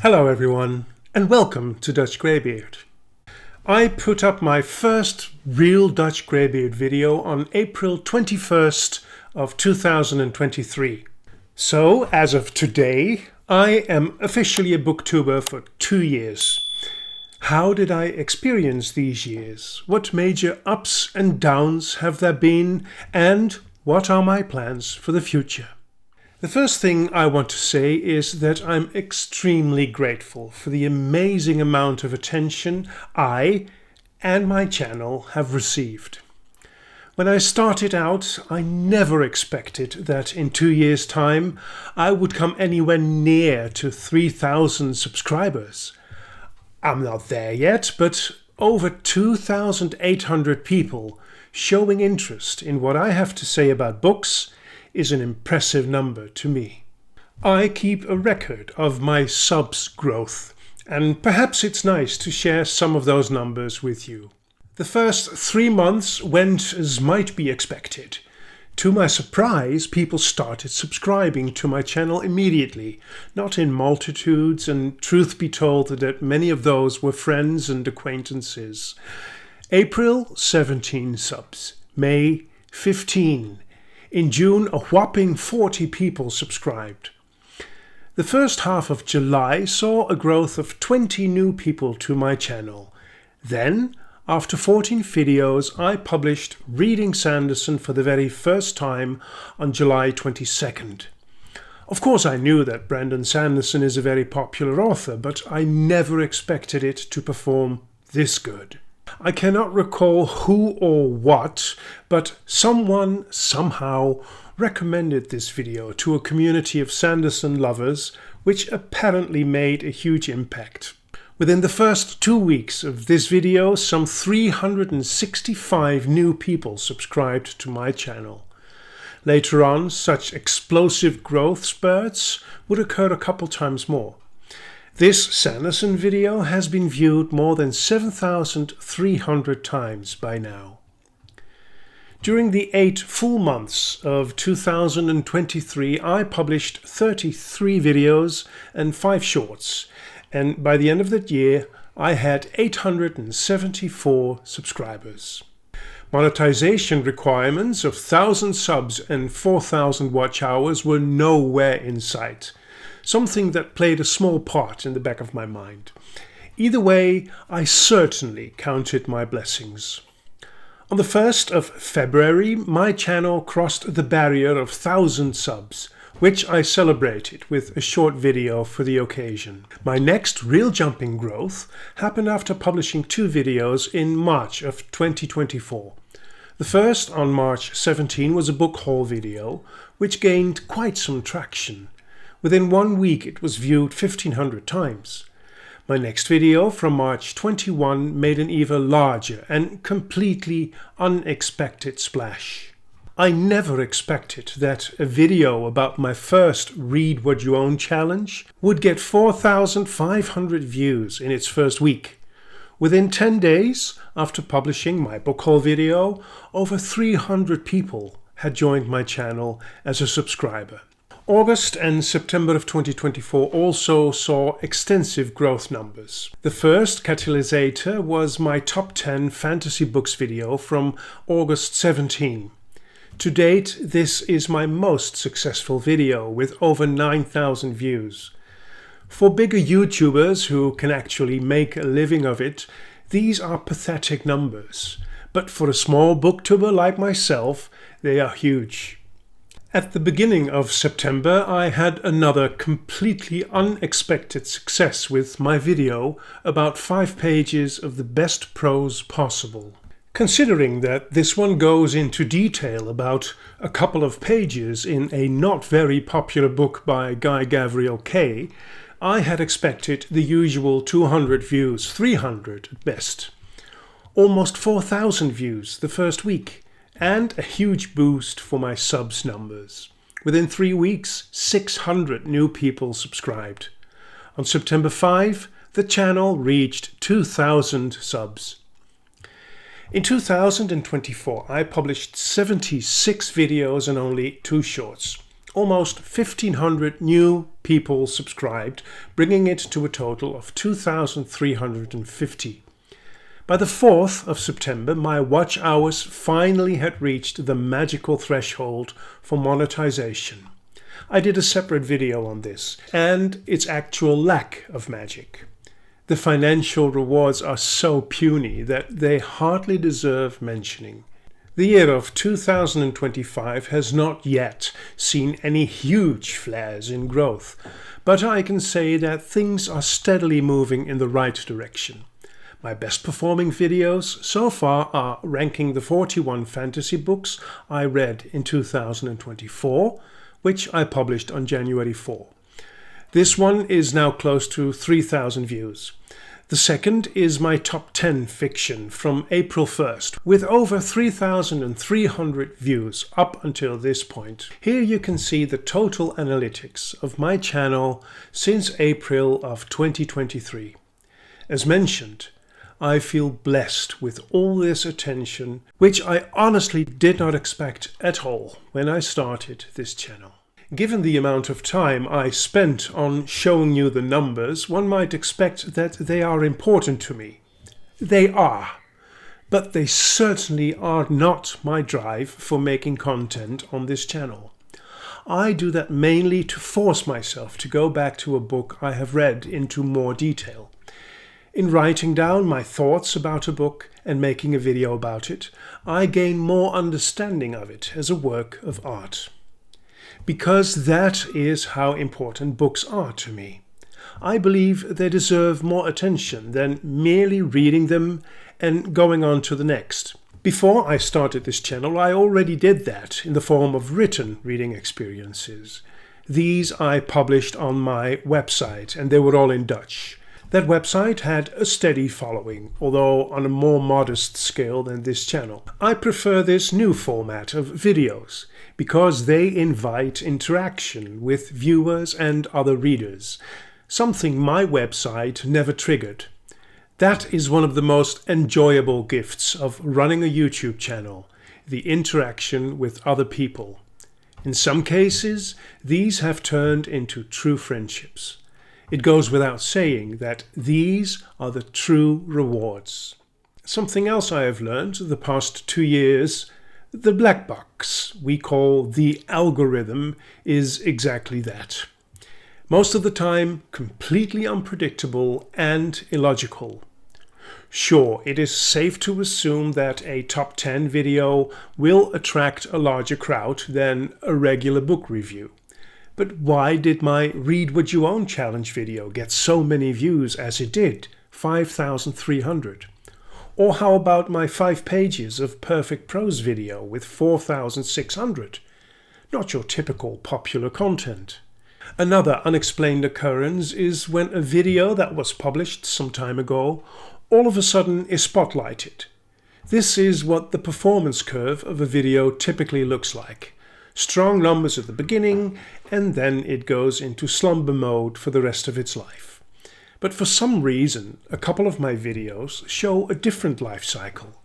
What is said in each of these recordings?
Hello everyone, and welcome to Dutch Greybeard. I put up my first real Dutch Greybeard video on April 21st of 2023. So, as of today, I am officially a booktuber for 2 years. How did I experience these years? What major ups and downs have there been? And what are my plans for the future? The first thing I want to say is that I'm extremely grateful for the amazing amount of attention I and my channel have received. When I started out, I never expected that in 2 years' time I would come anywhere near to 3,000 subscribers. I'm not there yet, but over 2,800 people showing interest in what I have to say about books is an impressive number to me. I keep a record of my subs growth, and perhaps it's nice to share some of those numbers with you. The first 3 months went as might be expected. To my surprise, people started subscribing to my channel immediately, not in multitudes, and truth be told that many of those were friends and acquaintances. April, 17 subs. May, 15. In June, a whopping 40 people subscribed. The first half of July saw a growth of 20 new people to my channel. Then, after 14 videos, I published Reading Sanderson for the very first time on July 22nd. Of course, I knew that Brandon Sanderson is a very popular author, but I never expected it to perform this good. I cannot recall who or what, but someone somehow recommended this video to a community of Sanderson lovers, which apparently made a huge impact. Within the first 2 weeks of this video, some 365 new people subscribed to my channel. Later on, such explosive growth spurts would occur a couple times more. This Sanderson video has been viewed more than 7,300 times by now. During the 8 full months of 2023, I published 33 videos and 5 shorts, and by the end of that year, I had 874 subscribers. Monetization requirements of 1,000 subs and 4,000 watch hours were nowhere in sight. Something that played a small part in the back of my mind. Either way, I certainly counted my blessings. On the 1st of February, my channel crossed the barrier of 1,000 subs, which I celebrated with a short video for the occasion. My next real jump in growth happened after publishing 2 videos in March of 2024. The first, on March 17, was a book haul video, which gained quite some traction. Within 1 week it was viewed 1,500 times. My next video from March 21 made an even larger and completely unexpected splash. I never expected that a video about my first Read What You Own challenge would get 4,500 views in its first week. Within 10 days after publishing my book haul video, over 300 people had joined my channel as a subscriber. August and September of 2024 also saw extensive growth numbers. The first catalysator was my top 10 fantasy books video from August 17. To date, this is my most successful video with over 9,000 views. For bigger YouTubers who can actually make a living of it, these are pathetic numbers. But for a small booktuber like myself, they are huge. At the beginning of September, I had another completely unexpected success with my video about 5 pages of the best prose possible. Considering that this one goes into detail about a couple of pages in a not very popular book by Guy Gavriel Kay, I had expected the usual 200 views, 300 at best. Almost 4,000 views the first week. And a huge boost for my subs numbers. Within 3 weeks, 600 new people subscribed. On September 5, the channel reached 2,000 subs. In 2024, I published 76 videos and only 2 shorts. almost 1,500 new people subscribed, bringing it to a total of 2,350. By the 4th of September, my watch hours finally had reached the magical threshold for monetization. I did a separate video on this and its actual lack of magic. The financial rewards are so puny that they hardly deserve mentioning. The year of 2025 has not yet seen any huge flares in growth, but I can say that things are steadily moving in the right direction. My best performing videos so far are ranking the 41 fantasy books I read in 2024, which I published on January 4. This one is now close to 3,000 views. The second is my top 10 fiction from April 1st, with over 3,300 views up until this point. Here you can see the total analytics of my channel since April of 2023. As mentioned, I feel blessed with all this attention, which I honestly did not expect at all when I started this channel. Given the amount of time I spent on showing you the numbers, one might expect that they are important to me. They are, but they certainly are not my drive for making content on this channel. I do that mainly to force myself to go back to a book I have read into more detail. In writing down my thoughts about a book and making a video about it, I gain more understanding of it as a work of art. Because that is how important books are to me. I believe they deserve more attention than merely reading them and going on to the next. Before I started this channel, I already did that in the form of written reading experiences. These I published on my website, and they were all in Dutch. That website had a steady following, although on a more modest scale than this channel. I prefer this new format of videos because they invite interaction with viewers and other readers, something my website never triggered. That is one of the most enjoyable gifts of running a YouTube channel, the interaction with other people. In some cases, these have turned into true friendships. It goes without saying that these are the true rewards. Something else I have learned the past 2 years, the black box we call the algorithm is exactly that. Most of the time completely unpredictable and illogical. Sure, it is safe to assume that a top 10 video will attract a larger crowd than a regular book review. But why did my Read What You Own challenge video get so many views as it did? 5,300. Or how about my 5 pages of perfect prose video with 4,600? Not your typical popular content. Another unexplained occurrence is when a video that was published some time ago all of a sudden is spotlighted. This is what the performance curve of a video typically looks like. Strong numbers at the beginning, and then it goes into slumber mode for the rest of its life. But for some reason, a couple of my videos show a different life cycle,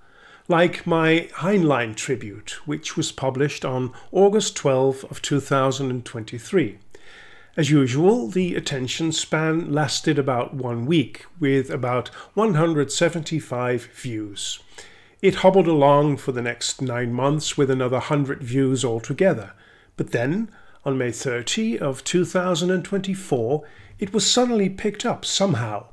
like my Heinlein tribute, which was published on August 12 of 2023. As usual, the attention span lasted about 1 week, with about 175 views. It hobbled along for the next 9 months with another 100 views altogether. But then, on May 30 of 2024, it was suddenly picked up somehow.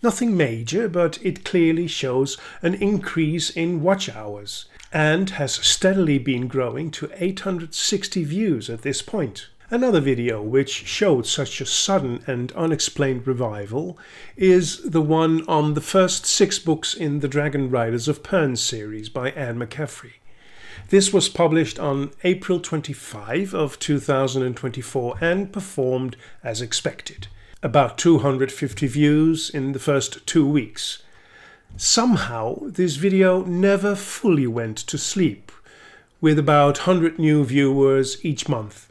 Nothing major, but it clearly shows an increase in watch hours and has steadily been growing to 860 views at this point. Another video which showed such a sudden and unexplained revival is the one on the first 6 books in the Dragon Riders of Pern series by Anne McCaffrey. This was published on April 25 of 2024 and performed as expected. About 250 views in the first 2 weeks. Somehow this video never fully went to sleep, with about 100 new viewers each month.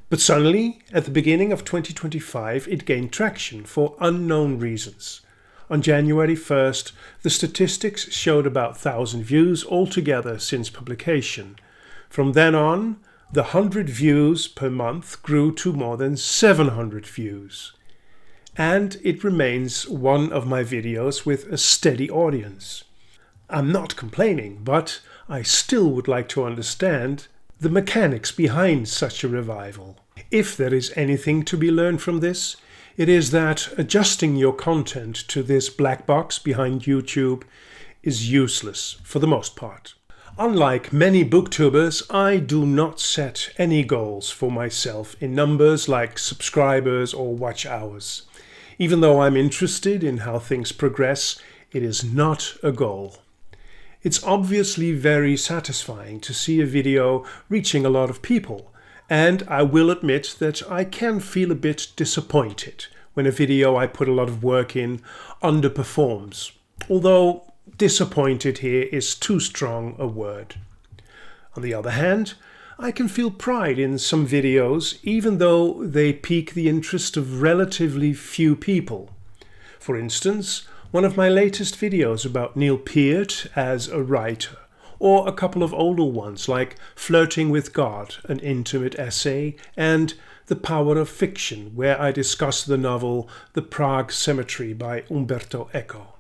But suddenly, at the beginning of 2025, it gained traction for unknown reasons. On January 1st, the statistics showed about 1,000 views altogether since publication. From then on, The 100 views per month grew to more than 700 views. And it remains one of my videos with a steady audience. I'm not complaining, but I still would like to understand the mechanics behind such a revival. If there is anything to be learned from this, it is that adjusting your content to this black box behind YouTube is useless for the most part. Unlike many booktubers, I do not set any goals for myself in numbers like subscribers or watch hours. Even though I'm interested in how things progress, it is not a goal. It's obviously very satisfying to see a video reaching a lot of people, and I will admit that I can feel a bit disappointed when a video I put a lot of work in underperforms, although disappointed here is too strong a word. On the other hand, I can feel pride in some videos even though they pique the interest of relatively few people. For instance, one of my latest videos about Neil Peart as a writer, or a couple of older ones like Flirting with God, an intimate essay, and The Power of Fiction, where I discuss the novel The Prague Cemetery by Umberto Eco.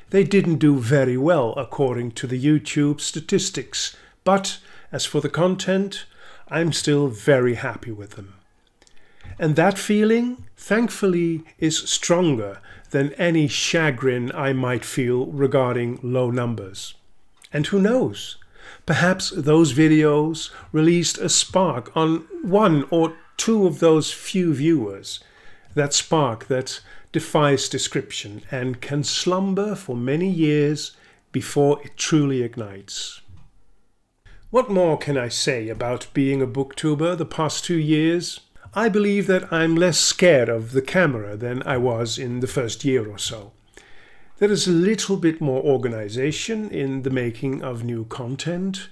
They didn't do very well according to the YouTube statistics, but as for the content, I'm still very happy with them. And that feeling, thankfully, is stronger than any chagrin I might feel regarding low numbers. And who knows? Perhaps those videos released a spark on one or two of those few viewers. That spark that defies description and can slumber for many years before it truly ignites. What more can I say about being a booktuber the past 2 years? I believe that I'm less scared of the camera than I was in the first year or so. There is a little bit more organization in the making of new content,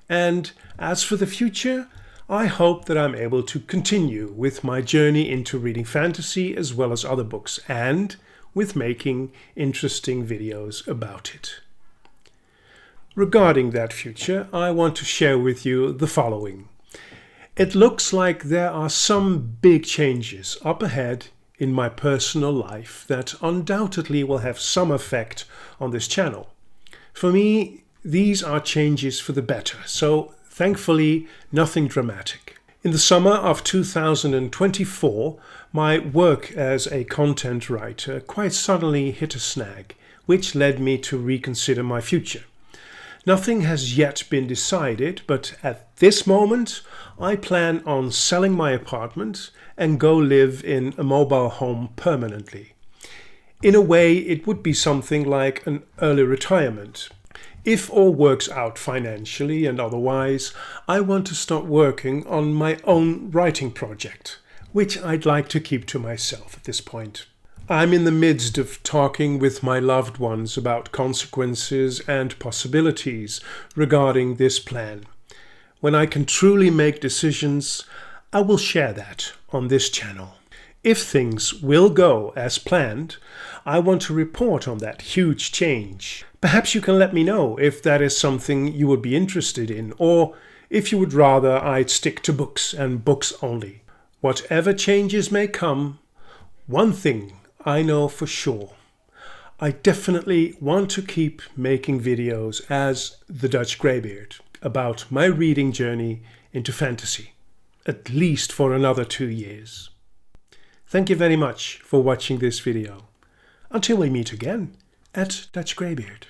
and as for the future, I hope that I'm able to continue with my journey into reading fantasy as well as other books, and with making interesting videos about it. Regarding that future, I want to share with you the following. It looks like there are some big changes up ahead in my personal life that undoubtedly will have some effect on this channel. For me, these are changes for the better, so thankfully nothing dramatic. In the summer of 2024, my work as a content writer quite suddenly hit a snag, which led me to reconsider my future. Nothing has yet been decided, but at this moment I plan on selling my apartment and go live in a mobile home permanently. In a way, it would be something like an early retirement. If all works out financially and otherwise, I want to start working on my own writing project, which I'd like to keep to myself at this point. I'm in the midst of talking with my loved ones about consequences and possibilities regarding this plan. When I can truly make decisions, I will share that on this channel. If things will go as planned, I want to report on that huge change. Perhaps you can let me know if that is something you would be interested in, or if you would rather I'd stick to books and books only. Whatever changes may come, one thing I know for sure. I definitely want to keep making videos as the Dutch Greybeard about my reading journey into fantasy, at least for another 2 years. Thank you very much for watching this video. Until we meet again at Dutch Greybeard.